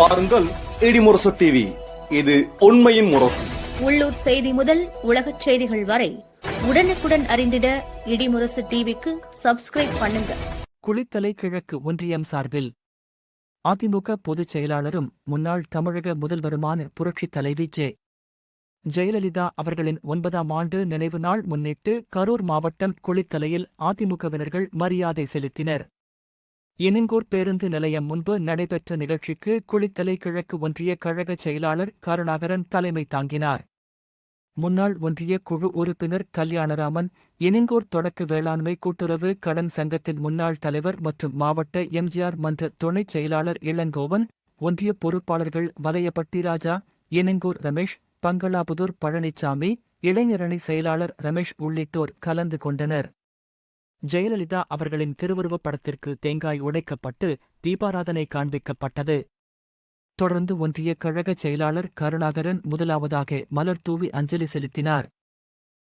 பாருங்கள் இடிமுரசு டிவி. இது உண்மையின் முரசு. உள்ளூர் செய்தி முதல் உலகச் செய்திகள் வரை உடனுக்குடன் அறிந்திட இடிமுரசு டிவிக்கு சப்ஸ்கிரைப் பண்ணுங்க. குளித்தலை கிழக்கு ஒன்றியம் சார்பில் அதிமுக பொதுச் செயலாளரும் முன்னாள் தமிழக முதல்வருமான புரட்சித் தலைவி ஜெயலலிதா அவர்களின் 9ஆம் ஆண்டு நினைவு நாள் முன்னிட்டு கரூர் மாவட்டம் குளித்தலையில் அதிமுகவினர்கள் மரியாதை செலுத்தினர். இனங்கூர் பேருந்து நிலையம் முன்பு நடைபெற்ற நிகழ்ச்சிக்கு குளித்தலை கிழக்கு ஒன்றிய கழக செயலாளர் கருணாகரன் தலைமை தாங்கினார். முன்னாள் ஒன்றிய குழு உறுப்பினர் கல்யாணராமன், இனங்கூர் தொடக்க வேளாண்மை கூட்டுறவு கடன் சங்கத்தின் முன்னாள் தலைவர் மற்றும் மாவட்ட எம்ஜிஆர் மன்ற துணைச் செயலாளர் இளங்கோவன், ஒன்றிய பொறுப்பாளர்கள் வலையப்பட்டி ராஜா, இனங்கூர் ரமேஷ், பங்களாபுதூர் பழனிசாமி, இளைஞரணி செயலாளர் ரமேஷ் உள்ளிட்டோர் கலந்து கொண்டனர். ஜெயலலிதா அவர்களின் திருவுருவப் படத்திற்கு தேங்காய் உடைக்கப்பட்டு தீபாராதனை காண்பிக்கப்பட்டது. தொடர்ந்து ஒன்றிய கழக செயலாளர் கருணாகரன் முதலாவதாக மலர் தூவி அஞ்சலி செலுத்தினார்.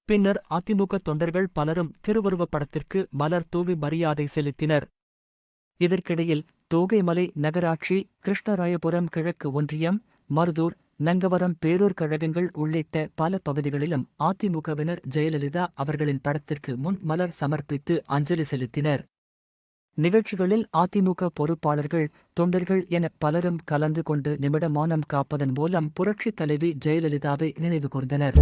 பின்னர் அதிமுக தொண்டர்கள் பலரும் திருவுருவப் படத்திற்கு மலர் தூவி மரியாதை செலுத்தினர். இதற்கிடையில் தோகைமலை நகராட்சி, கிருஷ்ணராயபுரம் கிழக்கு ஒன்றியம், மருதூர், நங்கவரம் பேரூர் கழகங்கள் உள்ளிட்ட பல பகுதிகளிலும் அதிமுகவினர் ஜெயலலிதா அவர்களின் படத்திற்கு முன் மலர் சமர்ப்பித்து அஞ்சலி செலுத்தினர். நிகழ்ச்சிகளில் அதிமுக பொறுப்பாளர்கள், தொண்டர்கள் என பலரும் கலந்து கொண்டு நிமிட மௌனம் காப்பதன் மூலம் புரட்சித் தலைவி ஜெயலலிதாவை நினைவு கூர்ந்தனர்.